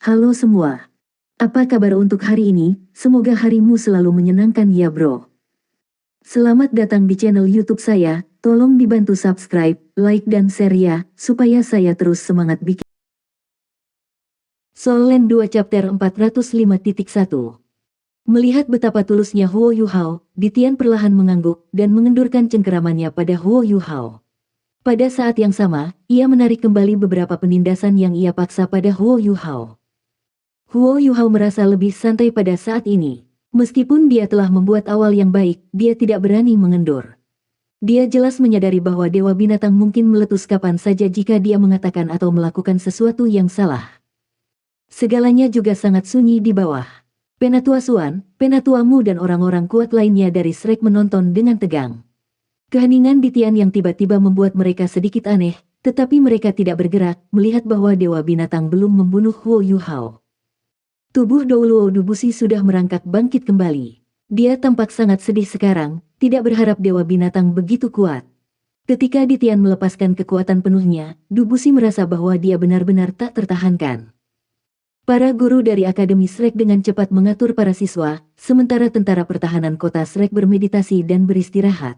Halo semua. Apa kabar untuk hari ini? Semoga harimu selalu menyenangkan ya bro. Selamat datang di channel YouTube saya. Tolong dibantu subscribe, like dan share ya, supaya saya terus semangat bikin. Soul Land 2 Chapter 405.1. Melihat betapa tulusnya Huo Yuhao, Ditian perlahan mengangguk dan mengendurkan cengkeramannya pada Huo Yuhao. Pada saat yang sama, ia menarik kembali beberapa penindasan yang ia paksa pada Huo Yuhao. Huo Yuhao merasa lebih santai pada saat ini. Meskipun dia telah membuat awal yang baik, dia tidak berani mengendur. Dia jelas menyadari bahwa Dewa Binatang mungkin meletus kapan saja jika dia mengatakan atau melakukan sesuatu yang salah. Segalanya juga sangat sunyi di bawah. Penatua Suan, Penatuamu dan orang-orang kuat lainnya dari Shrek menonton dengan tegang. Keheningan Ditian yang tiba-tiba membuat mereka sedikit aneh, tetapi mereka tidak bergerak melihat bahwa Dewa Binatang belum membunuh Huo Yuhao. Tubuh Douluo Dubushi sudah merangkak bangkit kembali. Dia tampak sangat sedih sekarang, tidak berharap Dewa Binatang begitu kuat. Ketika Ditian melepaskan kekuatan penuhnya, Dubushi merasa bahwa dia benar-benar tak tertahankan. Para guru dari Akademi Shrek dengan cepat mengatur para siswa, sementara tentara pertahanan kota Shrek bermeditasi dan beristirahat.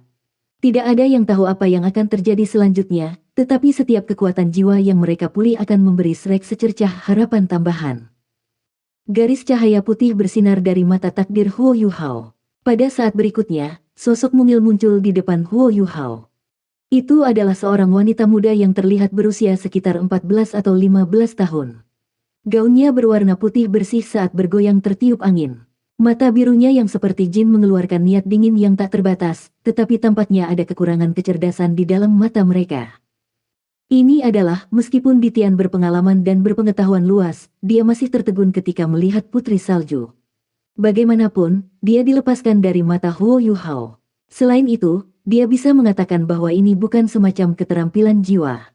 Tidak ada yang tahu apa yang akan terjadi selanjutnya, tetapi setiap kekuatan jiwa yang mereka pulih akan memberi Shrek secercah harapan tambahan. Garis cahaya putih bersinar dari mata takdir Huo Yuhao. Pada saat berikutnya, sosok mungil muncul di depan Huo Yuhao. Itu adalah seorang wanita muda yang terlihat berusia sekitar 14 atau 15 tahun. Gaunnya berwarna putih bersih saat bergoyang tertiup angin. Mata birunya yang seperti jin mengeluarkan niat dingin yang tak terbatas, tetapi tampaknya ada kekurangan kecerdasan di dalam mata mereka. Ini adalah, meskipun Ditian berpengalaman dan berpengetahuan luas, dia masih tertegun ketika melihat Putri Salju. Bagaimanapun, dia dilepaskan dari mata Huo Yuhao. Selain itu, dia bisa mengatakan bahwa ini bukan semacam keterampilan jiwa.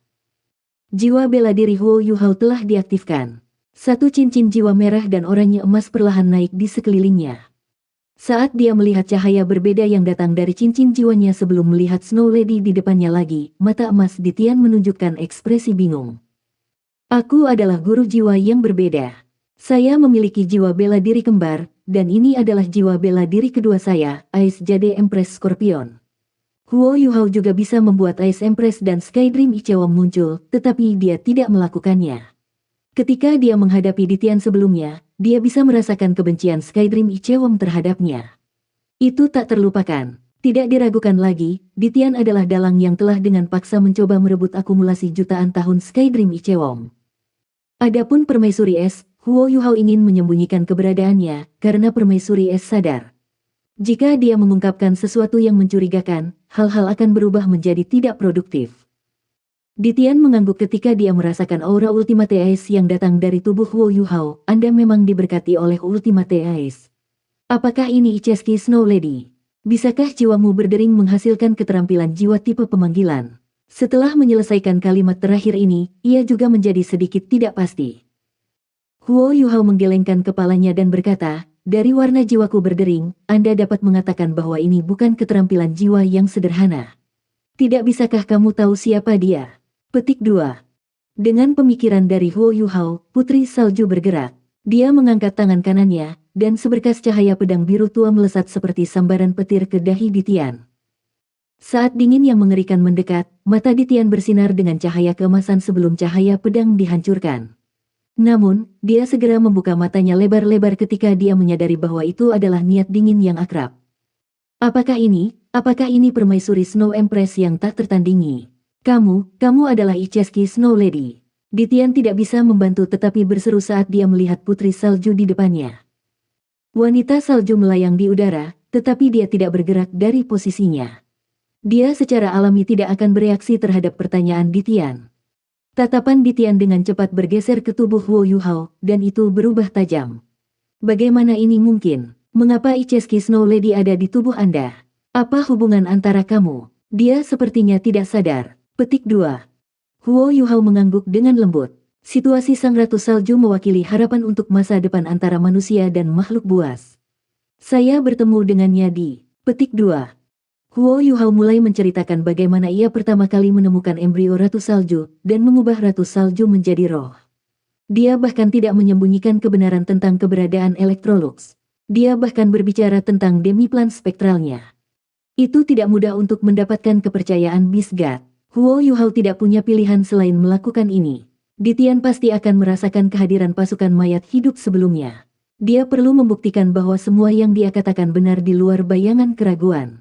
Jiwa bela diri Huo Yuhao telah diaktifkan. Satu cincin jiwa merah dan oranye emas perlahan naik di sekelilingnya. Saat dia melihat cahaya berbeda yang datang dari cincin jiwanya sebelum melihat Snow Lady di depannya lagi, mata emas Ditian menunjukkan ekspresi bingung. Aku adalah guru jiwa yang berbeda. Saya memiliki jiwa bela diri kembar, dan ini adalah jiwa bela diri kedua saya, Ice Jade Empress Scorpion. Huo Yuhao juga bisa membuat Ice Empress dan Sky Dream Ichewon muncul, tetapi dia tidak melakukannya. Ketika dia menghadapi Ditian sebelumnya, dia bisa merasakan kebencian Sky Dream Ichewon terhadapnya. Itu tak terlupakan. Tidak diragukan lagi, Ditian adalah dalang yang telah dengan paksa mencoba merebut akumulasi jutaan tahun Sky Dream Ichewon. Adapun Permaisuri Es, Huo Yuhao ingin menyembunyikan keberadaannya, karena Permaisuri Es sadar. Jika dia mengungkapkan sesuatu yang mencurigakan, hal-hal akan berubah menjadi tidak produktif. Ditian mengangguk ketika dia merasakan aura Ultimate Ice yang datang dari tubuh Huo Yuhao. Anda memang diberkati oleh Ultimate Ice. Apakah ini Icheski Snow Lady? Bisakah jiwamu berdering menghasilkan keterampilan jiwa tipe pemanggilan? Setelah menyelesaikan kalimat terakhir ini, ia juga menjadi sedikit tidak pasti. Huo Yuhao menggelengkan kepalanya dan berkata, dari warna jiwaku berdering, Anda dapat mengatakan bahwa ini bukan keterampilan jiwa yang sederhana. Tidak bisakah kamu tahu siapa dia? Petik 2. Dengan pemikiran dari Huo Yuhao, Putri Salju bergerak. Dia mengangkat tangan kanannya, dan seberkas cahaya pedang biru tua melesat seperti sambaran petir ke dahi Ditian. Saat dingin yang mengerikan mendekat, mata Ditian bersinar dengan cahaya keemasan sebelum cahaya pedang dihancurkan. Namun, dia segera membuka matanya lebar-lebar ketika dia menyadari bahwa itu adalah niat dingin yang akrab. Apakah ini Permaisuri Snow Empress yang tak tertandingi? Kamu adalah Icheski Snow Lady. Ditian tidak bisa membantu tetapi berseru saat dia melihat Putri Salju di depannya. Wanita salju melayang di udara, tetapi dia tidak bergerak dari posisinya. Dia secara alami tidak akan bereaksi terhadap pertanyaan Ditian. Tatapan Ditian dengan cepat bergeser ke tubuh Huo Yuhao, dan itu berubah tajam. Bagaimana ini mungkin? Mengapa Icheski Snow Lady ada di tubuh Anda? Apa hubungan antara kamu? Dia sepertinya tidak sadar. Petik 2. Huo Yuhao mengangguk dengan lembut. Situasi Sang Ratu Salju mewakili harapan untuk masa depan antara manusia dan makhluk buas. Saya bertemu dengannya di... Petik 2. Huo Yuhao mulai menceritakan bagaimana ia pertama kali menemukan embrio Ratu Salju, dan mengubah Ratu Salju menjadi roh. Dia bahkan tidak menyembunyikan kebenaran tentang keberadaan Electrolux. Dia bahkan berbicara tentang demiplan spektralnya. Itu tidak mudah untuk mendapatkan kepercayaan Bisgat. Huo Yuhao tidak punya pilihan selain melakukan ini. Ditian pasti akan merasakan kehadiran pasukan mayat hidup sebelumnya. Dia perlu membuktikan bahwa semua yang dia katakan benar di luar bayangan keraguan.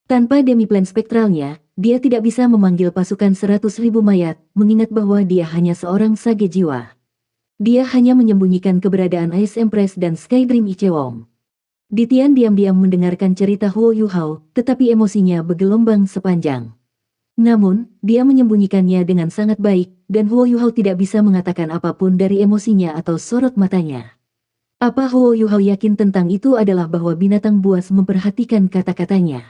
Tanpa demiplan spektralnya, dia tidak bisa memanggil pasukan 100.000 mayat, mengingat bahwa dia hanya seorang sage jiwa. Dia hanya menyembunyikan keberadaan Ice Empress dan Skydream Ichewon. Ditian diam-diam mendengarkan cerita Huo Yuhao, tetapi emosinya bergelombang sepanjang. Namun, dia menyembunyikannya dengan sangat baik, dan Huo Yuhao tidak bisa mengatakan apapun dari emosinya atau sorot matanya. Apa Huo Yuhao yakin tentang itu adalah bahwa binatang buas memperhatikan kata-katanya.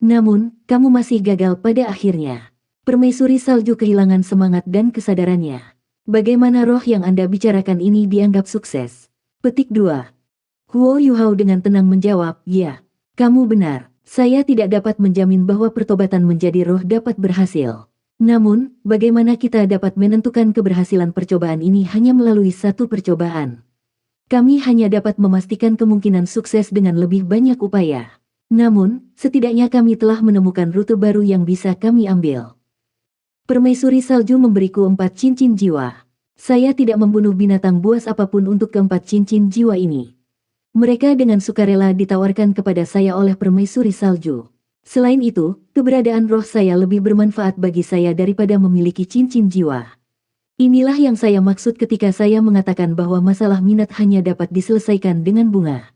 Namun, kamu masih gagal pada akhirnya. Permaisuri salju kehilangan semangat dan kesadarannya. Bagaimana roh yang Anda bicarakan ini dianggap sukses? Petik 2. Huo Yuhao dengan tenang menjawab, ya, kamu benar. Saya tidak dapat menjamin bahwa pertobatan menjadi roh dapat berhasil. Namun, bagaimana kita dapat menentukan keberhasilan percobaan ini hanya melalui satu percobaan? Kami hanya dapat memastikan kemungkinan sukses dengan lebih banyak upaya. Namun, setidaknya kami telah menemukan rute baru yang bisa kami ambil. Permaisuri salju memberiku 4 cincin jiwa. Saya tidak membunuh binatang buas apapun untuk keempat cincin jiwa ini. Mereka dengan sukarela ditawarkan kepada saya oleh permaisuri salju. Selain itu, keberadaan roh saya lebih bermanfaat bagi saya daripada memiliki cincin jiwa. Inilah yang saya maksud ketika saya mengatakan bahwa masalah minat hanya dapat diselesaikan dengan bunga.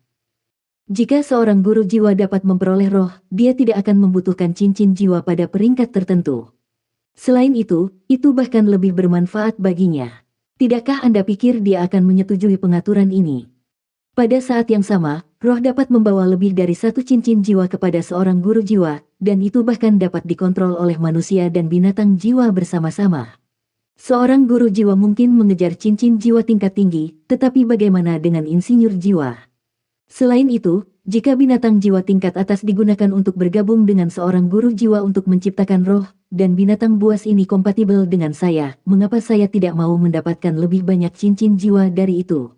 Jika seorang guru jiwa dapat memperoleh roh, dia tidak akan membutuhkan cincin jiwa pada peringkat tertentu. Selain itu bahkan lebih bermanfaat baginya. Tidakkah Anda pikir dia akan menyetujui pengaturan ini? Pada saat yang sama, roh dapat membawa lebih dari satu cincin jiwa kepada seorang guru jiwa, dan itu bahkan dapat dikontrol oleh manusia dan binatang jiwa bersama-sama. Seorang guru jiwa mungkin mengejar cincin jiwa tingkat tinggi, tetapi bagaimana dengan insinyur jiwa? Selain itu, jika binatang jiwa tingkat atas digunakan untuk bergabung dengan seorang guru jiwa untuk menciptakan roh, dan binatang buas ini kompatibel dengan saya, mengapa saya tidak mau mendapatkan lebih banyak cincin jiwa dari itu?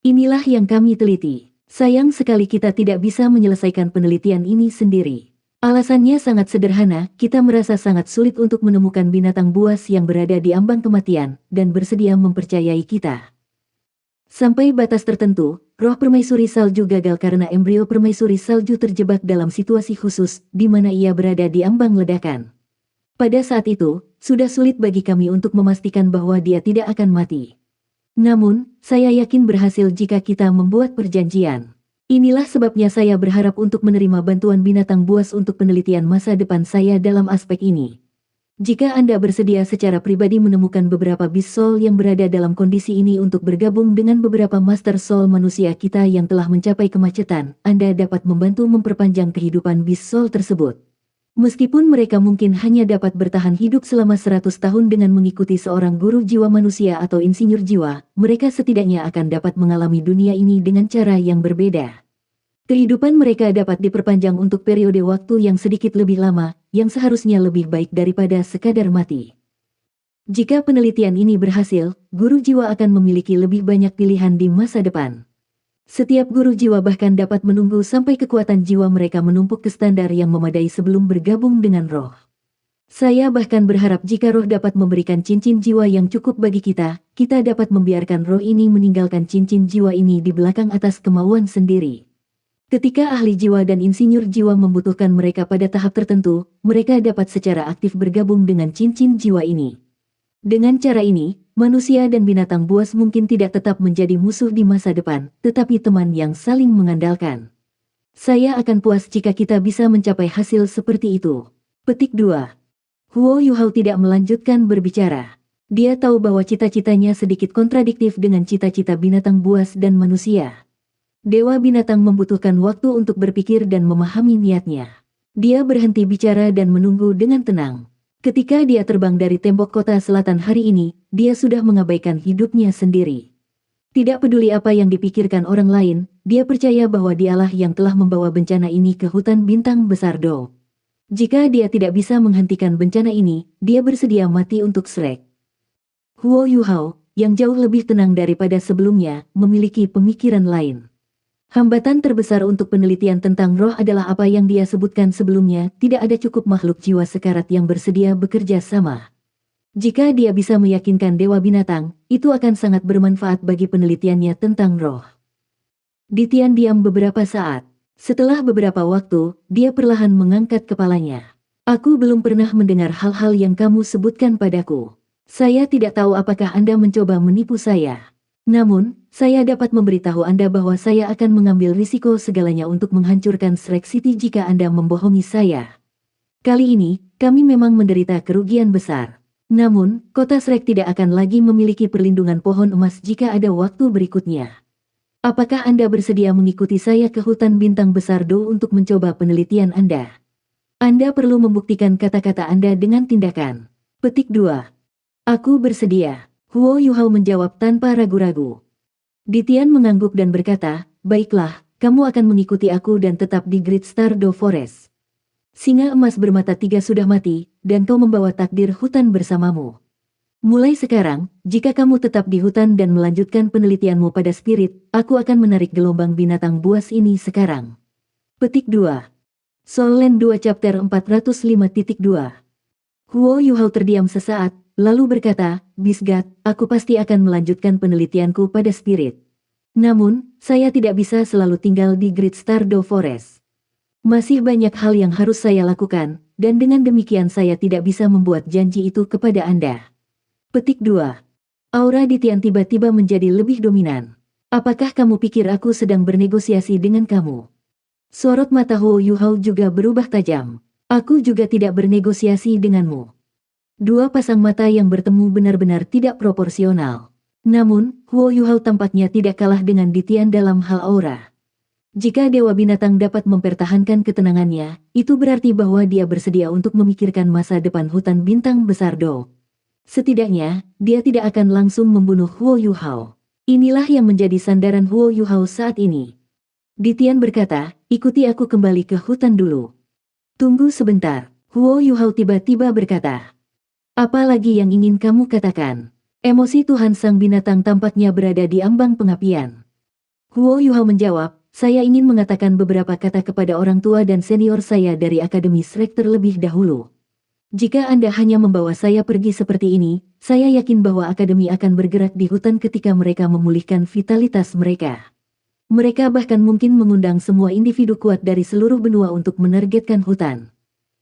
Inilah yang kami teliti. Sayang sekali kita tidak bisa menyelesaikan penelitian ini sendiri. Alasannya sangat sederhana, kita merasa sangat sulit untuk menemukan binatang buas yang berada di ambang kematian, dan bersedia mempercayai kita. Sampai batas tertentu, roh permaisuri salju gagal karena embrio permaisuri salju terjebak dalam situasi khusus, di mana ia berada di ambang ledakan. Pada saat itu, sudah sulit bagi kami untuk memastikan bahwa dia tidak akan mati. Namun, saya yakin berhasil jika kita membuat perjanjian. Inilah sebabnya saya berharap untuk menerima bantuan binatang buas untuk penelitian masa depan saya dalam aspek ini. Jika Anda bersedia secara pribadi menemukan beberapa Beast Soul yang berada dalam kondisi ini untuk bergabung dengan beberapa Master Soul manusia kita yang telah mencapai kemacetan, Anda dapat membantu memperpanjang kehidupan Beast Soul tersebut. Meskipun mereka mungkin hanya dapat bertahan hidup selama 100 tahun dengan mengikuti seorang guru jiwa manusia atau insinyur jiwa, mereka setidaknya akan dapat mengalami dunia ini dengan cara yang berbeda. Kehidupan mereka dapat diperpanjang untuk periode waktu yang sedikit lebih lama, yang seharusnya lebih baik daripada sekadar mati. Jika penelitian ini berhasil, guru jiwa akan memiliki lebih banyak pilihan di masa depan. Setiap guru jiwa bahkan dapat menunggu sampai kekuatan jiwa mereka menumpuk ke standar yang memadai sebelum bergabung dengan roh. Saya bahkan berharap jika roh dapat memberikan cincin jiwa yang cukup bagi kita, kita dapat membiarkan roh ini meninggalkan cincin jiwa ini di belakang atas kemauan sendiri. Ketika ahli jiwa dan insinyur jiwa membutuhkan mereka pada tahap tertentu, mereka dapat secara aktif bergabung dengan cincin jiwa ini. Dengan cara ini, manusia dan binatang buas mungkin tidak tetap menjadi musuh di masa depan, tetapi teman yang saling mengandalkan. Saya akan puas jika kita bisa mencapai hasil seperti itu. Petik 2. Huo Yuhao tidak melanjutkan berbicara. Dia tahu bahwa cita-citanya sedikit kontradiktif dengan cita-cita binatang buas dan manusia. Dewa binatang membutuhkan waktu untuk berpikir dan memahami niatnya. Dia berhenti bicara dan menunggu dengan tenang. Ketika dia terbang dari tembok kota selatan hari ini, dia sudah mengabaikan hidupnya sendiri. Tidak peduli apa yang dipikirkan orang lain, dia percaya bahwa dialah yang telah membawa bencana ini ke hutan bintang besar Do. Jika dia tidak bisa menghentikan bencana ini, dia bersedia mati untuk Shrek. Huo Yuhao, yang jauh lebih tenang daripada sebelumnya, memiliki pemikiran lain. Hambatan terbesar untuk penelitian tentang roh adalah apa yang dia sebutkan sebelumnya, tidak ada cukup makhluk jiwa sekarat yang bersedia bekerja sama. Jika dia bisa meyakinkan Dewa Binatang, itu akan sangat bermanfaat bagi penelitiannya tentang roh. Ditian diam beberapa saat. Setelah beberapa waktu, dia perlahan mengangkat kepalanya. Aku belum pernah mendengar hal-hal yang kamu sebutkan padaku. Saya tidak tahu apakah Anda mencoba menipu saya. Namun, saya dapat memberitahu Anda bahwa saya akan mengambil risiko segalanya untuk menghancurkan Shrek City jika Anda membohongi saya. Kali ini, kami memang menderita kerugian besar. Namun, kota Shrek tidak akan lagi memiliki perlindungan pohon emas jika ada waktu berikutnya. Apakah Anda bersedia mengikuti saya ke hutan bintang besar Do untuk mencoba penelitian Anda? Anda perlu membuktikan kata-kata Anda dengan tindakan. Petik 2. Aku bersedia. Huo Yuhao menjawab tanpa ragu-ragu. Ditian mengangguk dan berkata, baiklah, kamu akan mengikuti aku dan tetap di Great Star Do Forest. Singa emas bermata 3 sudah mati, dan kau membawa takdir hutan bersamamu. Mulai sekarang, jika kamu tetap di hutan dan melanjutkan penelitianmu pada spirit, aku akan menarik gelombang binatang buas ini sekarang. Petik 2. Soul Land 2 Chapter 405.2. Huo Yuhao terdiam sesaat, lalu berkata, Bisgat, aku pasti akan melanjutkan penelitianku pada spirit. Namun, saya tidak bisa selalu tinggal di Great Star Do Forest. Masih banyak hal yang harus saya lakukan, dan dengan demikian saya tidak bisa membuat janji itu kepada Anda. Petik 2. Aura Ditian tiba-tiba menjadi lebih dominan. Apakah kamu pikir aku sedang bernegosiasi dengan kamu? Sorot mata Huo Yuhao juga berubah tajam. Aku juga tidak bernegosiasi denganmu. Dua pasang mata yang bertemu benar-benar tidak proporsional. Namun, Huo Yuhao tampaknya tidak kalah dengan Ditian dalam hal aura. Jika Dewa Binatang dapat mempertahankan ketenangannya, itu berarti bahwa dia bersedia untuk memikirkan masa depan hutan bintang besar Do. Setidaknya, dia tidak akan langsung membunuh Huo Yuhao. Inilah yang menjadi sandaran Huo Yuhao saat ini. Ditian berkata, ikuti aku kembali ke hutan dulu. Tunggu sebentar, Huo Yuhao tiba-tiba berkata. Apa lagi yang ingin kamu katakan? Emosi Tuhan Sang Binatang tampaknya berada di ambang pengapian. Huo Yuhao menjawab, saya ingin mengatakan beberapa kata kepada orang tua dan senior saya dari Akademi Shrek terlebih dahulu. Jika Anda hanya membawa saya pergi seperti ini, saya yakin bahwa Akademi akan bergerak di hutan ketika mereka memulihkan vitalitas mereka. Mereka bahkan mungkin mengundang semua individu kuat dari seluruh benua untuk menargetkan hutan.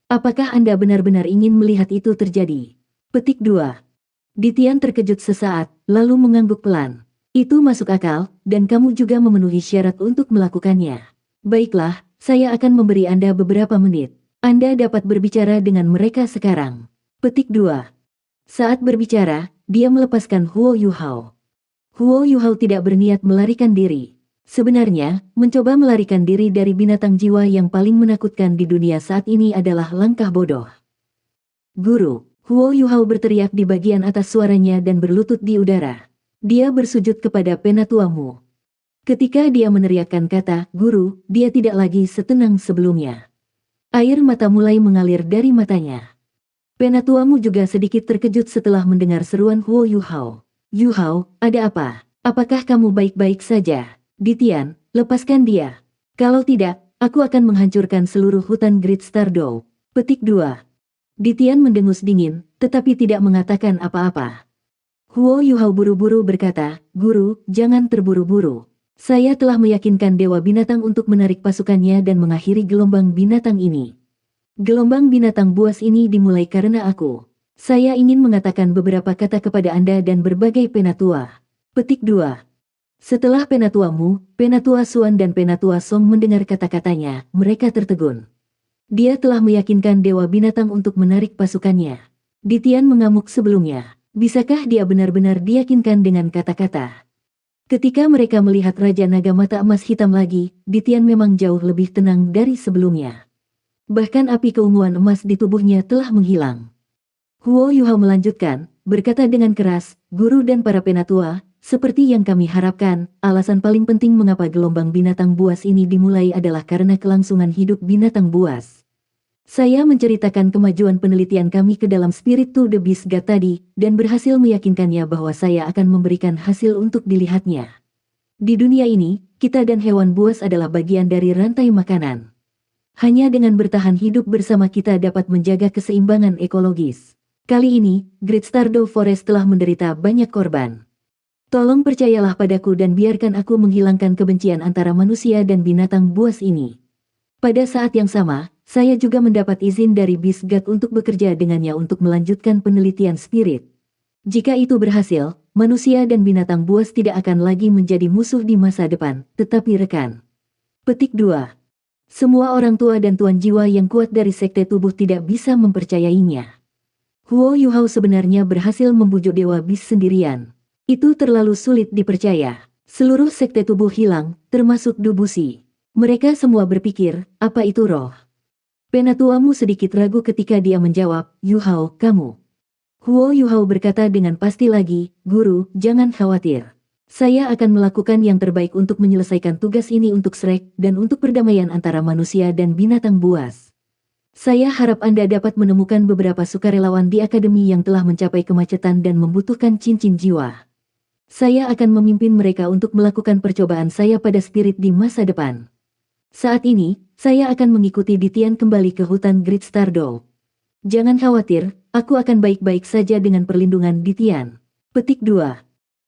Apakah Anda benar-benar ingin melihat itu terjadi? Petik 2. Ditian terkejut sesaat, lalu mengangguk pelan. Itu masuk akal, dan kamu juga memenuhi syarat untuk melakukannya. Baiklah, saya akan memberi Anda beberapa menit. Anda dapat berbicara dengan mereka sekarang. Petik 2. Saat berbicara, dia melepaskan Huo Yuhao. Huo Yuhao tidak berniat melarikan diri. Sebenarnya, mencoba melarikan diri dari binatang jiwa yang paling menakutkan di dunia saat ini adalah langkah bodoh. Guru, Huo Yuhao berteriak di bagian atas suaranya dan berlutut di udara. Dia bersujud kepada Penatuamu. Ketika dia meneriakkan kata, Guru, dia tidak lagi setenang sebelumnya. Air mata mulai mengalir dari matanya. Penatuamu juga sedikit terkejut setelah mendengar seruan Huo Yuhao. Yuhao, ada apa? Apakah kamu baik-baik saja? Ditian, lepaskan dia. Kalau tidak, aku akan menghancurkan seluruh hutan Great Star Do. Petik 2. Ditian mendengus dingin, tetapi tidak mengatakan apa-apa. Huo Yuhao buru-buru berkata, Guru, jangan terburu-buru. Saya telah meyakinkan Dewa Binatang untuk menarik pasukannya dan mengakhiri gelombang binatang ini. Gelombang binatang buas ini dimulai karena aku. Saya ingin mengatakan beberapa kata kepada Anda dan berbagai penatua. Petik 2. Setelah Penatuamu, Penatua Suan dan Penatua Song mendengar kata-katanya, mereka tertegun. Dia telah meyakinkan Dewa Binatang untuk menarik pasukannya. Ditian mengamuk sebelumnya. Bisakah dia benar-benar diyakinkan dengan kata-kata? Ketika mereka melihat Raja Naga Mata Emas Hitam lagi, Ditian memang jauh lebih tenang dari sebelumnya. Bahkan api keunguan emas di tubuhnya telah menghilang. Huo Yuhao melanjutkan, berkata dengan keras, Guru dan para penatua, seperti yang kami harapkan, alasan paling penting mengapa gelombang binatang buas ini dimulai adalah karena kelangsungan hidup binatang buas. Saya menceritakan kemajuan penelitian kami ke dalam Spirit to the Beast God tadi, dan berhasil meyakinkannya bahwa saya akan memberikan hasil untuk dilihatnya. Di dunia ini, kita dan hewan buas adalah bagian dari rantai makanan. Hanya dengan bertahan hidup bersama kita dapat menjaga keseimbangan ekologis. Kali ini, Great Stardew Forest telah menderita banyak korban. Tolong percayalah padaku dan biarkan aku menghilangkan kebencian antara manusia dan binatang buas ini. Pada saat yang sama, saya juga mendapat izin dari Beast God untuk bekerja dengannya untuk melanjutkan penelitian spirit. Jika itu berhasil, manusia dan binatang buas tidak akan lagi menjadi musuh di masa depan, tetapi rekan. Petik 2. Semua orang tua dan tuan jiwa yang kuat dari sekte tubuh tidak bisa mempercayainya. Huo Yuhao sebenarnya berhasil membujuk Dewa Beast sendirian. Itu terlalu sulit dipercaya. Seluruh sekte tubuh hilang, termasuk Dubushi. Mereka semua berpikir, apa itu roh? Penatuamu sedikit ragu ketika dia menjawab, Yuhao, kamu. Huo Yuhao berkata dengan pasti lagi, Guru, jangan khawatir. Saya akan melakukan yang terbaik untuk menyelesaikan tugas ini untuk Shrek dan untuk perdamaian antara manusia dan binatang buas. Saya harap Anda dapat menemukan beberapa sukarelawan di akademi yang telah mencapai kemacetan dan membutuhkan cincin jiwa. Saya akan memimpin mereka untuk melakukan percobaan saya pada spirit di masa depan. Saat ini, saya akan mengikuti Ditian kembali ke hutan Great Stardew. Jangan khawatir, aku akan baik-baik saja dengan perlindungan Ditian. Petik 2.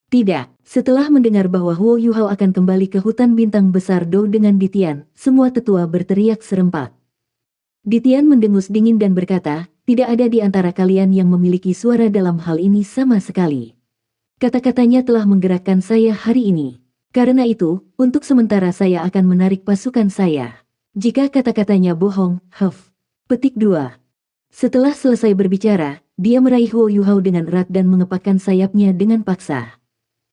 Tidak, setelah mendengar bahwa Huo Yuhao akan kembali ke hutan bintang besar Dou dengan Ditian, semua tetua berteriak serempak. Ditian mendengus dingin dan berkata, tidak ada di antara kalian yang memiliki suara dalam hal ini sama sekali. Kata-katanya telah menggerakkan saya hari ini. Karena itu, untuk sementara saya akan menarik pasukan saya. Jika kata-katanya bohong, Petik 2. Setelah selesai berbicara, dia meraih Huo Yuhao dengan erat dan mengepakkan sayapnya dengan paksa.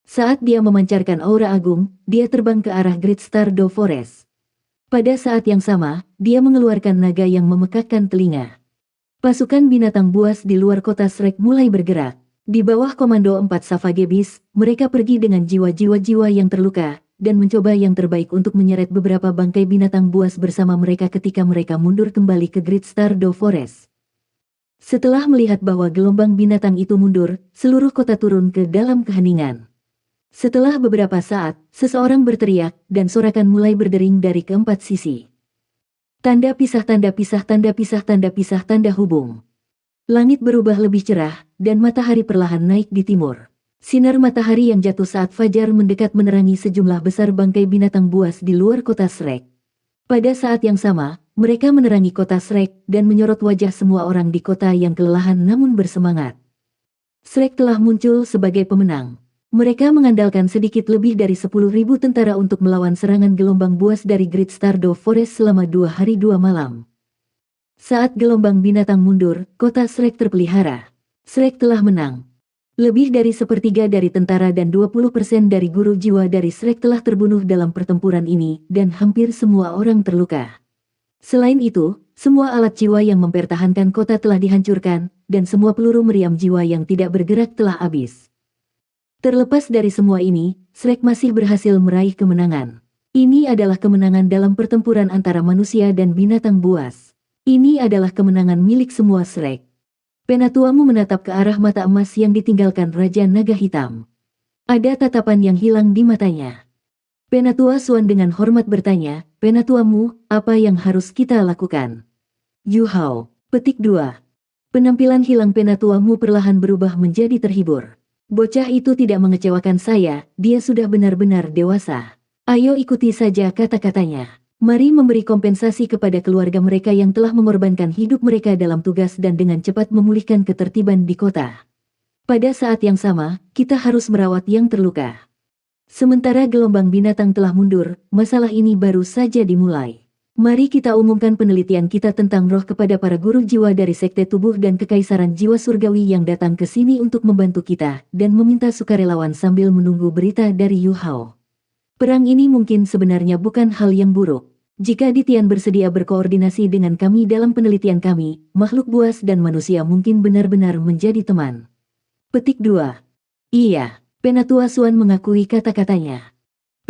Saat dia memancarkan aura agung, dia terbang ke arah Great Stardew Forest. Pada saat yang sama, dia mengeluarkan naga yang memekakkan telinga. Pasukan binatang buas di luar kota Shrek mulai bergerak. Di bawah komando 4 Savage Beast, mereka pergi dengan jiwa-jiwa yang terluka, dan mencoba yang terbaik untuk menyeret beberapa bangkai binatang buas bersama mereka ketika mereka mundur kembali ke Great Stardew Forest. Setelah melihat bahwa gelombang binatang itu mundur, seluruh kota turun ke dalam keheningan. Setelah beberapa saat, seseorang berteriak, dan sorakan mulai berdering dari keempat sisi. Tanda pisah, tanda pisah, tanda pisah, tanda pisah, tanda hubung. Langit berubah lebih cerah, dan matahari perlahan naik di timur. Sinar matahari yang jatuh saat fajar mendekat menerangi sejumlah besar bangkai binatang buas di luar kota Shrek. Pada saat yang sama, mereka menerangi kota Shrek dan menyorot wajah semua orang di kota yang kelelahan namun bersemangat. Shrek telah muncul sebagai pemenang. Mereka mengandalkan sedikit lebih dari 10.000 tentara untuk melawan serangan gelombang buas dari Great Stardew Forest selama 2 hari 2 malam. Saat gelombang binatang mundur, kota Shrek terpelihara. Shrek telah menang. Lebih dari sepertiga dari tentara dan 20% dari guru jiwa dari Shrek telah terbunuh dalam pertempuran ini, dan hampir semua orang terluka. Selain itu, semua alat jiwa yang mempertahankan kota telah dihancurkan, dan semua peluru meriam jiwa yang tidak bergerak telah habis. Terlepas dari semua ini, Shrek masih berhasil meraih kemenangan. Ini adalah kemenangan dalam pertempuran antara manusia dan binatang buas. Ini adalah kemenangan milik semua Shrek. Penatuamu menatap ke arah mata emas yang ditinggalkan Raja Naga Hitam. Ada tatapan yang hilang di matanya. Penatua Swan dengan hormat bertanya, Penatuamu, apa yang harus kita lakukan? Yuhao. Petik 2. Penampilan hilang penatuamu perlahan berubah menjadi terhibur. Bocah itu tidak mengecewakan saya, dia sudah benar-benar dewasa. Ayo ikuti saja kata-katanya. Mari memberi kompensasi kepada keluarga mereka yang telah mengorbankan hidup mereka dalam tugas dan dengan cepat memulihkan ketertiban di kota. Pada saat yang sama, kita harus merawat yang terluka. Sementara gelombang binatang telah mundur, masalah ini baru saja dimulai. Mari kita umumkan penelitian kita tentang roh kepada para guru jiwa dari Sekte Tubuh dan Kekaisaran Jiwa Surgawi yang datang ke sini untuk membantu kita, dan meminta sukarelawan sambil menunggu berita dari Yuhao. Perang ini mungkin sebenarnya bukan hal yang buruk. Jika Ditian bersedia berkoordinasi dengan kami dalam penelitian kami, makhluk buas dan manusia mungkin benar-benar menjadi teman. Petik 2. Iya, Penatua Swan mengakui kata-katanya.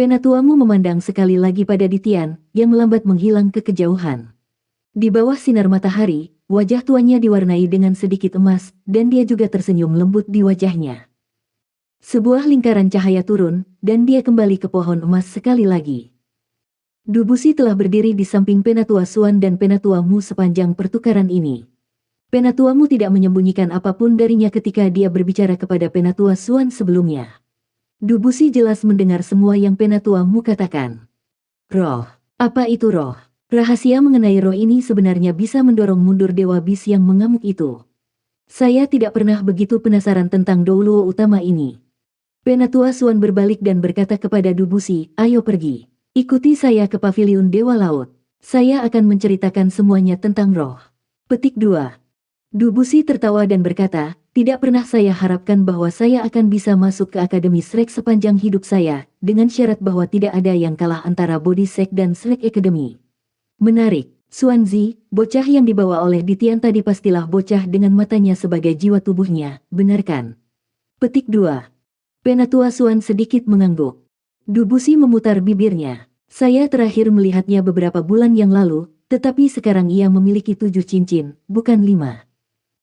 Penatuamu memandang sekali lagi pada Ditian, yang melambat menghilang ke kejauhan. Di bawah sinar matahari, wajah tuannya diwarnai dengan sedikit emas, dan dia juga tersenyum lembut di wajahnya. Sebuah lingkaran cahaya turun, dan dia kembali ke pohon emas sekali lagi. Dubusi telah berdiri di samping Penatua Suan dan Penatua Mu sepanjang pertukaran ini. Penatua Mu tidak menyembunyikan apapun darinya ketika dia berbicara kepada Penatua Suan sebelumnya. Dubusi jelas mendengar semua yang Penatua Mu katakan. Roh, apa itu roh? Rahasia mengenai roh ini sebenarnya bisa mendorong mundur Dewa Bis yang mengamuk itu. Saya tidak pernah begitu penasaran tentang Douluo utama ini. Penatua Suan berbalik dan berkata kepada Dubusi, ayo pergi. Ikuti saya ke paviliun Dewa Laut. Saya akan menceritakan semuanya tentang roh. Petik 2. Dubusi tertawa dan berkata, tidak pernah saya harapkan bahwa saya akan bisa masuk ke Akademi Shrek sepanjang hidup saya, dengan syarat bahwa tidak ada yang kalah antara Body Shrek dan Shrek Academy. Menarik, Suanzi, bocah yang dibawa oleh Ditian tadi pastilah bocah dengan matanya sebagai jiwa tubuhnya, benar kan? Petik 2. Penatua Suan sedikit mengangguk. Dubusi memutar bibirnya. Saya terakhir melihatnya beberapa bulan yang lalu, tetapi sekarang ia memiliki 7 cincin, bukan 5.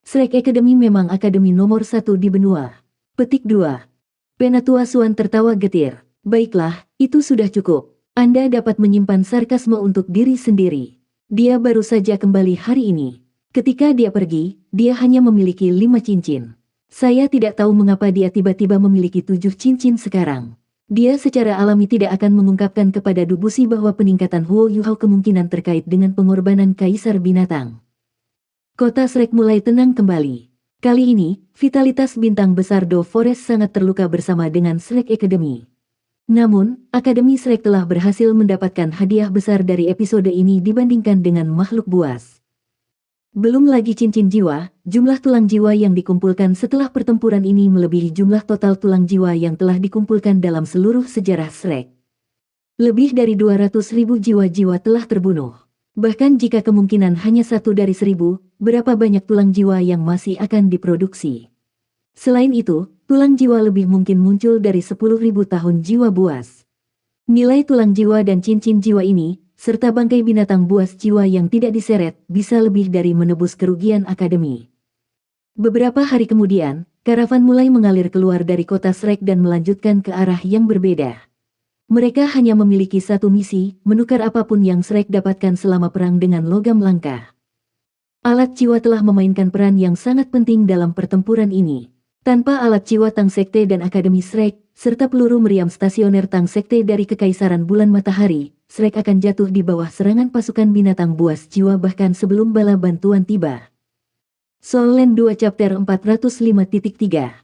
Shrek Academy memang akademi nomor 1 di benua. Petik 2. Penatua Suan tertawa getir. Baiklah, itu sudah cukup. Anda dapat menyimpan sarkasme untuk diri sendiri. Dia baru saja kembali hari ini. Ketika dia pergi, dia hanya memiliki 5 cincin. Saya tidak tahu mengapa dia tiba-tiba memiliki 7 cincin sekarang. Dia secara alami tidak akan mengungkapkan kepada Dubusi bahwa peningkatan Huo Yuhao kemungkinan terkait dengan pengorbanan Kaisar Binatang. Kota Shrek mulai tenang kembali. Kali ini, vitalitas bintang besar Do Forest sangat terluka bersama dengan Shrek Academy. Namun, Akademi Shrek telah berhasil mendapatkan hadiah besar dari episode ini dibandingkan dengan makhluk buas. Belum lagi cincin jiwa, jumlah tulang jiwa yang dikumpulkan setelah pertempuran ini melebihi jumlah total tulang jiwa yang telah dikumpulkan dalam seluruh sejarah Shrek. Lebih dari 200.000 jiwa-jiwa telah terbunuh. Bahkan jika kemungkinan hanya 1 dari 1.000, berapa banyak tulang jiwa yang masih akan diproduksi? Selain itu, tulang jiwa lebih mungkin muncul dari 10.000 tahun jiwa buas. Nilai tulang jiwa dan cincin jiwa ini, serta bangkai binatang buas jiwa yang tidak diseret, bisa lebih dari menebus kerugian akademi. Beberapa hari kemudian, karavan mulai mengalir keluar dari kota Shrek dan melanjutkan ke arah yang berbeda. Mereka hanya memiliki satu misi, menukar apapun yang Shrek dapatkan selama perang dengan logam langka. Alat jiwa telah memainkan peran yang sangat penting dalam pertempuran ini. Tanpa alat jiwa Tang Sekte dan Akademi Shrek, serta peluru meriam stasioner Tang Sekte dari Kekaisaran Bulan Matahari, Shrek akan jatuh di bawah serangan pasukan binatang buas jiwa bahkan sebelum bala bantuan tiba. Soul Land 2 Chapter 405.3.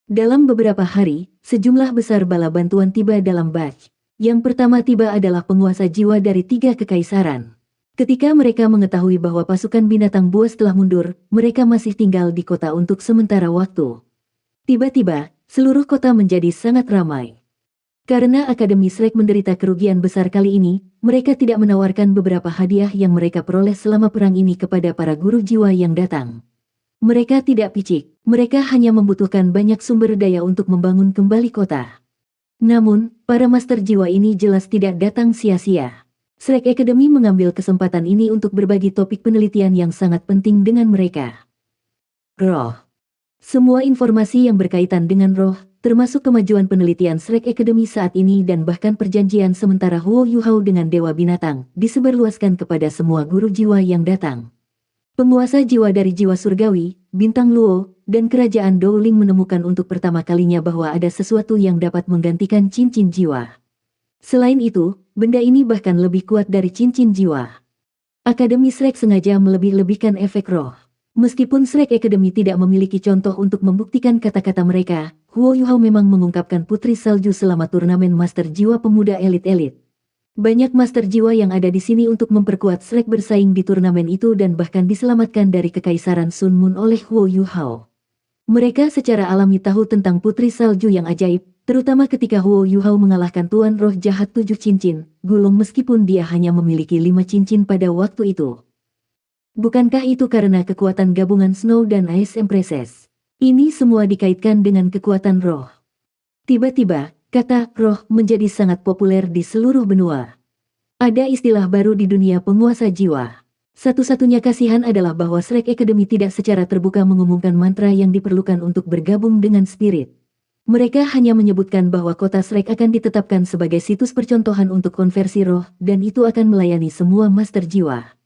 Dalam beberapa hari, sejumlah besar bala bantuan tiba dalam batch. Yang pertama tiba adalah penguasa jiwa dari 3 kekaisaran. Ketika mereka mengetahui bahwa pasukan binatang buas telah mundur, mereka masih tinggal di kota untuk sementara waktu. Tiba-tiba, seluruh kota menjadi sangat ramai. Karena Akademi Shrek menderita kerugian besar kali ini, mereka tidak menawarkan beberapa hadiah yang mereka peroleh selama perang ini kepada para guru jiwa yang datang. Mereka tidak picik, mereka hanya membutuhkan banyak sumber daya untuk membangun kembali kota. Namun, para master jiwa ini jelas tidak datang sia-sia. Shrek Academy mengambil kesempatan ini untuk berbagi topik penelitian yang sangat penting dengan mereka. Roh. Semua informasi yang berkaitan dengan roh, termasuk kemajuan penelitian Shrek Academy saat ini dan bahkan perjanjian sementara Huo Yuhao dengan Dewa Binatang, disebarluaskan kepada semua guru jiwa yang datang. Penguasa jiwa dari jiwa surgawi, Bintang Luo, dan kerajaan Dowling menemukan untuk pertama kalinya bahwa ada sesuatu yang dapat menggantikan cincin jiwa. Selain itu, benda ini bahkan lebih kuat dari cincin jiwa. Akademi Shrek sengaja melebih-lebihkan efek roh. Meskipun Shrek Academy tidak memiliki contoh untuk membuktikan kata-kata mereka, Huo Yuhao memang mengungkapkan Putri Salju selama turnamen Master Jiwa Pemuda Elit-Elit. Banyak Master Jiwa yang ada di sini untuk memperkuat Shrek bersaing di turnamen itu dan bahkan diselamatkan dari Kekaisaran Sun Moon oleh Huo Yuhao. Mereka secara alami tahu tentang Putri Salju yang ajaib, terutama ketika Huo Yuhao mengalahkan Tuan Roh Jahat 7 cincin, gulung meskipun dia hanya memiliki 5 cincin pada waktu itu. Bukankah itu karena kekuatan gabungan Snow dan Ice Empresses? Ini semua dikaitkan dengan kekuatan roh. Tiba-tiba, kata roh menjadi sangat populer di seluruh benua. Ada istilah baru di dunia penguasa jiwa. Satu-satunya kasihan adalah bahwa Shrek Academy tidak secara terbuka mengumumkan mantra yang diperlukan untuk bergabung dengan Spirit. Mereka hanya menyebutkan bahwa kota Shrek akan ditetapkan sebagai situs percontohan untuk konversi roh, dan itu akan melayani semua master jiwa.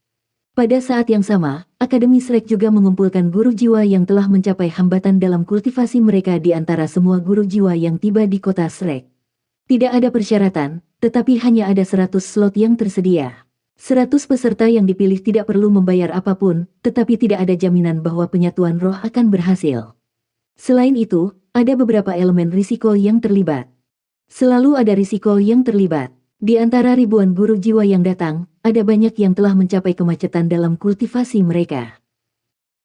Pada saat yang sama, Akademi Shrek juga mengumpulkan guru jiwa yang telah mencapai hambatan dalam kultivasi mereka di antara semua guru jiwa yang tiba di kota Shrek. Tidak ada persyaratan, tetapi hanya ada 100 slot yang tersedia. 100 peserta yang dipilih tidak perlu membayar apapun, tetapi tidak ada jaminan bahwa penyatuan roh akan berhasil. Selain itu, ada beberapa elemen risiko yang terlibat. Selalu ada risiko yang terlibat. Di antara ribuan guru jiwa yang datang, ada banyak yang telah mencapai kemacetan dalam kultivasi mereka.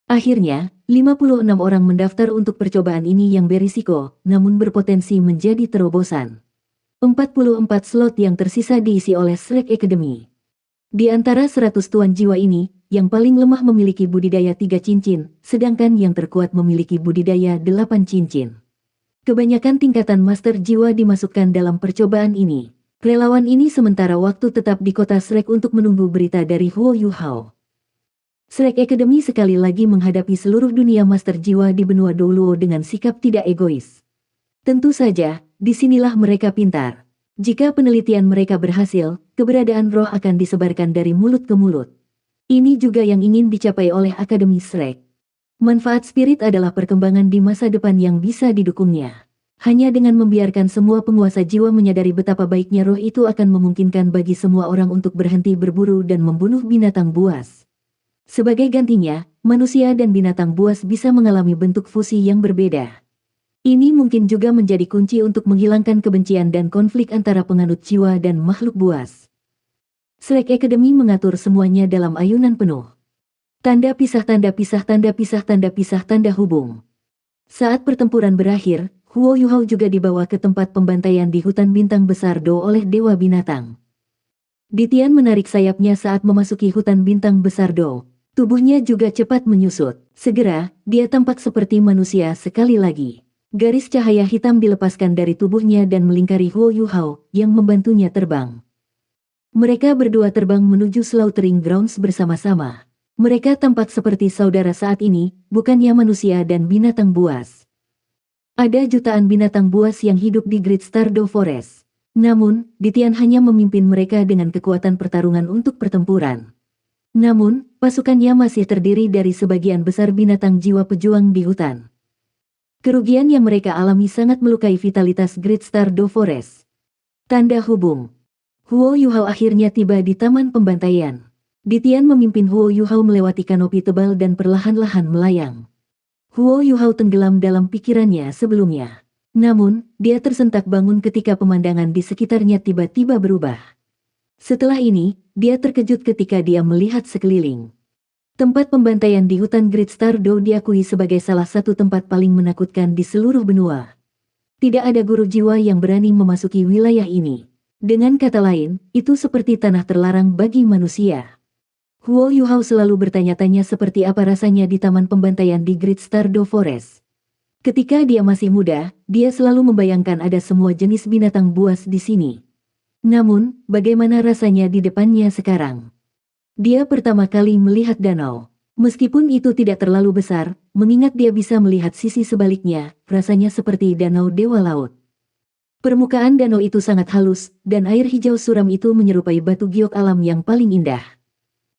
Akhirnya, 56 orang mendaftar untuk percobaan ini yang berisiko, namun berpotensi menjadi terobosan. 44 slot yang tersisa diisi oleh Shrek Academy. Di antara 100 tuan jiwa ini, yang paling lemah memiliki budidaya 3 cincin, sedangkan yang terkuat memiliki budidaya 8 cincin. Kebanyakan tingkatan master jiwa dimasukkan dalam percobaan ini. Relawan ini sementara waktu tetap di kota Shrek untuk menunggu berita dari Huo Yuhao. Shrek Academy sekali lagi menghadapi seluruh dunia master jiwa di benua Douluo dengan sikap tidak egois. Tentu saja, disinilah mereka pintar. Jika penelitian mereka berhasil, keberadaan roh akan disebarkan dari mulut ke mulut. Ini juga yang ingin dicapai oleh Akademi Shrek. Manfaat spirit adalah perkembangan di masa depan yang bisa didukungnya. Hanya dengan membiarkan semua penguasa jiwa menyadari betapa baiknya roh itu akan memungkinkan bagi semua orang untuk berhenti berburu dan membunuh binatang buas. Sebagai gantinya, manusia dan binatang buas bisa mengalami bentuk fusi yang berbeda. Ini mungkin juga menjadi kunci untuk menghilangkan kebencian dan konflik antara penganut jiwa dan makhluk buas. Shrek Academy mengatur semuanya dalam ayunan penuh. Tanda pisah tanda pisah tanda pisah tanda pisah tanda hubung. Saat pertempuran berakhir, Huo Yuhao juga dibawa ke tempat pembantaian di hutan bintang besar Do oleh Dewa Binatang. Ditian menarik sayapnya saat memasuki hutan bintang besar Do. Tubuhnya juga cepat menyusut. Segera, dia tampak seperti manusia sekali lagi. Garis cahaya hitam dilepaskan dari tubuhnya dan melingkari Huo Yuhao, yang membantunya terbang. Mereka berdua terbang menuju Slaughtering Grounds bersama-sama. Mereka tampak seperti saudara saat ini, bukannya manusia dan binatang buas. Ada jutaan binatang buas yang hidup di Great Stardew Forest. Namun, Ditian hanya memimpin mereka dengan kekuatan pertarungan untuk pertempuran. Namun, pasukannya masih terdiri dari sebagian besar binatang jiwa pejuang di hutan. Kerugian yang mereka alami sangat melukai vitalitas Great Stardew Forest. Tanda hubung. Huo Yuhao akhirnya tiba di taman pembantaian. Ditian memimpin Huo Yuhao melewati kanopi tebal dan perlahan-lahan melayang. Huo Yuhao tenggelam dalam pikirannya sebelumnya. Namun, dia tersentak bangun ketika pemandangan di sekitarnya tiba-tiba berubah. Setelah ini, dia terkejut ketika dia melihat sekeliling. Tempat pembantaian di hutan Great Stardew diakui sebagai salah satu tempat paling menakutkan di seluruh benua. Tidak ada guru jiwa yang berani memasuki wilayah ini. Dengan kata lain, itu seperti tanah terlarang bagi manusia. Huo Yuhao selalu bertanya-tanya seperti apa rasanya di taman pembantaian di Great Stardew Forest. Ketika dia masih muda, dia selalu membayangkan ada semua jenis binatang buas di sini. Namun, bagaimana rasanya di depannya sekarang? Dia pertama kali melihat danau. Meskipun itu tidak terlalu besar, mengingat dia bisa melihat sisi sebaliknya, rasanya seperti danau Dewa Laut. Permukaan danau itu sangat halus, dan air hijau suram itu menyerupai batu giok alam yang paling indah.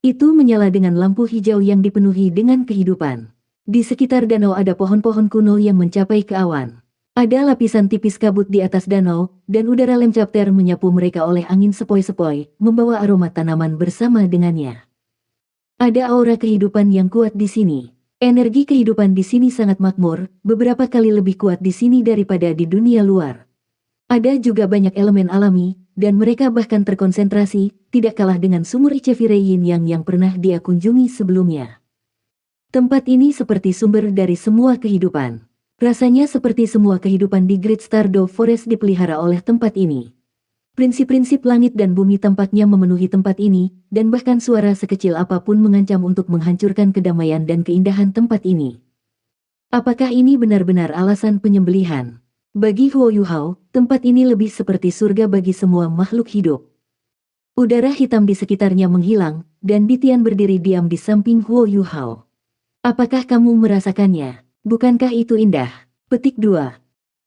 Itu menyala dengan lampu hijau yang dipenuhi dengan kehidupan. Di sekitar danau ada pohon-pohon kuno yang mencapai ke awan. Ada lapisan tipis kabut di atas danau, dan udara lem chapter menyapu mereka oleh angin sepoi-sepoi, membawa aroma tanaman bersama dengannya. Ada aura kehidupan yang kuat di sini. Energi kehidupan di sini sangat makmur, beberapa kali lebih kuat di sini daripada di dunia luar. Ada juga banyak elemen alami, dan mereka bahkan terkonsentrasi, tidak kalah dengan sumur Ichevire Yin yang pernah dia kunjungi sebelumnya. Tempat ini seperti sumber dari semua kehidupan. Rasanya seperti semua kehidupan di Great Stardew Forest dipelihara oleh tempat ini. Prinsip-prinsip langit dan bumi tampaknya memenuhi tempat ini, dan bahkan suara sekecil apapun mengancam untuk menghancurkan kedamaian dan keindahan tempat ini. Apakah ini benar-benar alasan penyembelihan? Bagi Huo Yuhao, tempat ini lebih seperti surga bagi semua makhluk hidup. Udara hitam di sekitarnya menghilang, dan Ditian berdiri diam di samping Huo Yuhao. Apakah kamu merasakannya? Bukankah itu indah? Petik 2.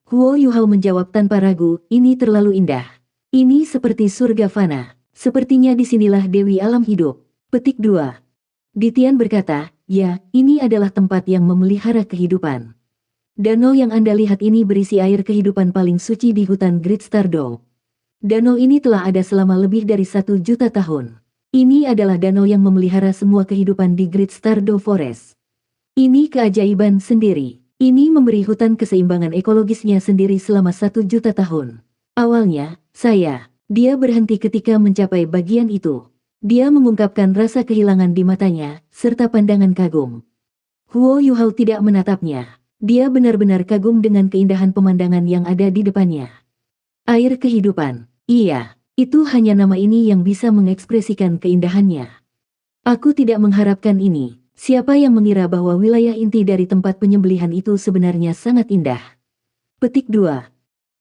Huo Yuhao menjawab tanpa ragu, ini terlalu indah. Ini seperti surga fana. Sepertinya disinilah Dewi Alam Hidup. Petik 2. Ditian berkata, ya, ini adalah tempat yang memelihara kehidupan. Danau yang Anda lihat ini berisi air kehidupan paling suci di hutan Great Stardow. Danau ini telah ada selama lebih dari 1 juta tahun. Ini adalah danau yang memelihara semua kehidupan di Great Stardow Forest. Ini keajaiban sendiri. Ini memberi hutan keseimbangan ekologisnya sendiri selama 1 juta tahun. Awalnya, dia berhenti ketika mencapai bagian itu. Dia mengungkapkan rasa kehilangan di matanya, serta pandangan kagum. Huo Yuhao tidak menatapnya. Dia benar-benar kagum dengan keindahan pemandangan yang ada di depannya. Air kehidupan. Iya, itu hanya nama ini yang bisa mengekspresikan keindahannya. Aku tidak mengharapkan ini. Siapa yang mengira bahwa wilayah inti dari tempat penyembelihan itu sebenarnya sangat indah? Petik 2.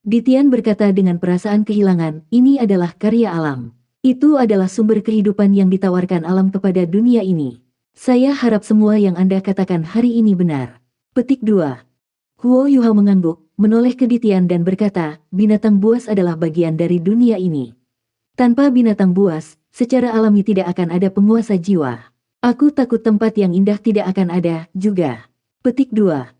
Ditian berkata dengan perasaan kehilangan, ini adalah karya alam. Itu adalah sumber kehidupan yang ditawarkan alam kepada dunia ini. Saya harap semua yang Anda katakan hari ini benar. Petik 2. Huo Yuhao mengangguk, menoleh ke Ditian dan berkata, binatang buas adalah bagian dari dunia ini. Tanpa binatang buas, secara alami tidak akan ada penguasa jiwa. Aku takut tempat yang indah tidak akan ada, juga. Petik 2.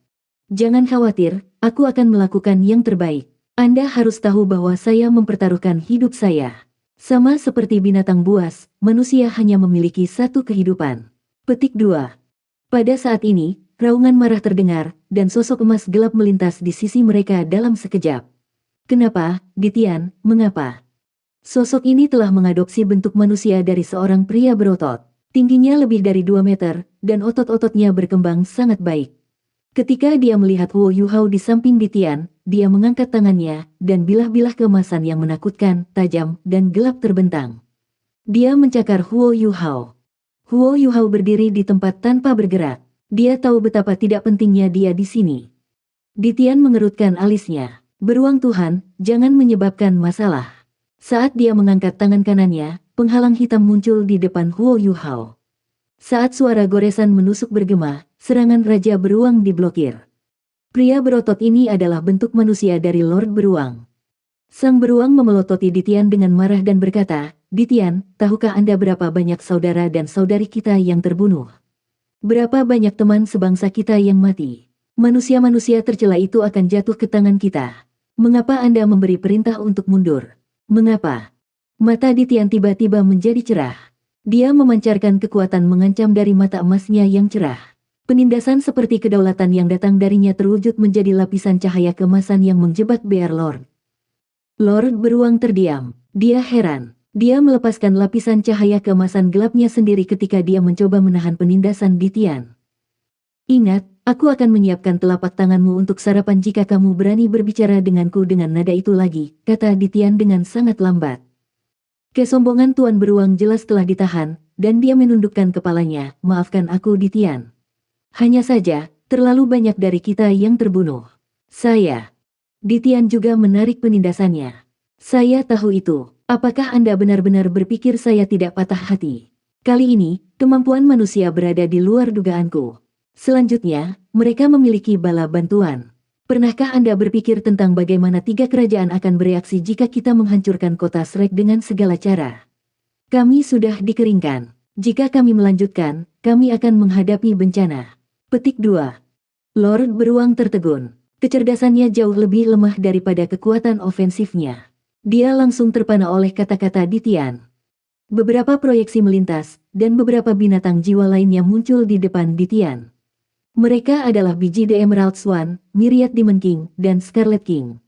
Jangan khawatir, aku akan melakukan yang terbaik. Anda harus tahu bahwa saya mempertaruhkan hidup saya. Sama seperti binatang buas, manusia hanya memiliki satu kehidupan. Petik 2. Pada saat ini, raungan marah terdengar, dan sosok emas gelap melintas di sisi mereka dalam sekejap. Kenapa, Ditian, mengapa? Sosok ini telah mengadopsi bentuk manusia dari seorang pria berotot. Tingginya lebih dari 2 meter, dan otot-ototnya berkembang sangat baik. Ketika dia melihat Huo Yuhao di samping Ditian, dia mengangkat tangannya, dan bilah-bilah keemasan yang menakutkan, tajam, dan gelap terbentang. Dia mencakar Huo Yuhao. Huo Yuhao berdiri di tempat tanpa bergerak. Dia tahu betapa tidak pentingnya dia di sini. Ditian mengerutkan alisnya. Beruang Tuhan, jangan menyebabkan masalah. Saat dia mengangkat tangan kanannya, penghalang hitam muncul di depan Huo Yuhao. Saat suara goresan menusuk bergema, serangan Raja Beruang diblokir. Pria berotot ini adalah bentuk manusia dari Lord Beruang. Sang beruang memelototi Ditian dengan marah dan berkata, Ditian, tahukah Anda berapa banyak saudara dan saudari kita yang terbunuh? Berapa banyak teman sebangsa kita yang mati? Manusia-manusia tercela itu akan jatuh ke tangan kita. Mengapa Anda memberi perintah untuk mundur? Mengapa? Mata Ditian tiba-tiba menjadi cerah. Dia memancarkan kekuatan mengancam dari mata emasnya yang cerah. Penindasan seperti kedaulatan yang datang darinya terwujud menjadi lapisan cahaya kemasan yang menjebak Bear Lord. Lord Beruang terdiam. Dia heran. Dia melepaskan lapisan cahaya keemasan gelapnya sendiri ketika dia mencoba menahan penindasan Ditian. Ingat, aku akan menyiapkan telapak tanganmu untuk sarapan jika kamu berani berbicara denganku dengan nada itu lagi, kata Ditian dengan sangat lambat. Kesombongan Tuan Beruang jelas telah ditahan, dan dia menundukkan kepalanya, maafkan aku Ditian. Hanya saja, terlalu banyak dari kita yang terbunuh. Saya. Ditian juga menarik penindasannya. Saya tahu itu. Apakah Anda benar-benar berpikir saya tidak patah hati? Kali ini, kemampuan manusia berada di luar dugaanku. Selanjutnya, mereka memiliki bala bantuan. Pernahkah Anda berpikir tentang bagaimana 3 kerajaan akan bereaksi jika kita menghancurkan kota Shrek dengan segala cara? Kami sudah dikeringkan. Jika kami melanjutkan, kami akan menghadapi bencana. Petik 2. Lord Beruang tertegun. Kecerdasannya jauh lebih lemah daripada kekuatan ofensifnya. Dia langsung terpana oleh kata-kata Ditian. Beberapa proyeksi melintas, dan beberapa binatang jiwa lainnya muncul di depan Ditian. Mereka adalah biji The Emerald Swan, Myriad Demon King, dan Scarlet King.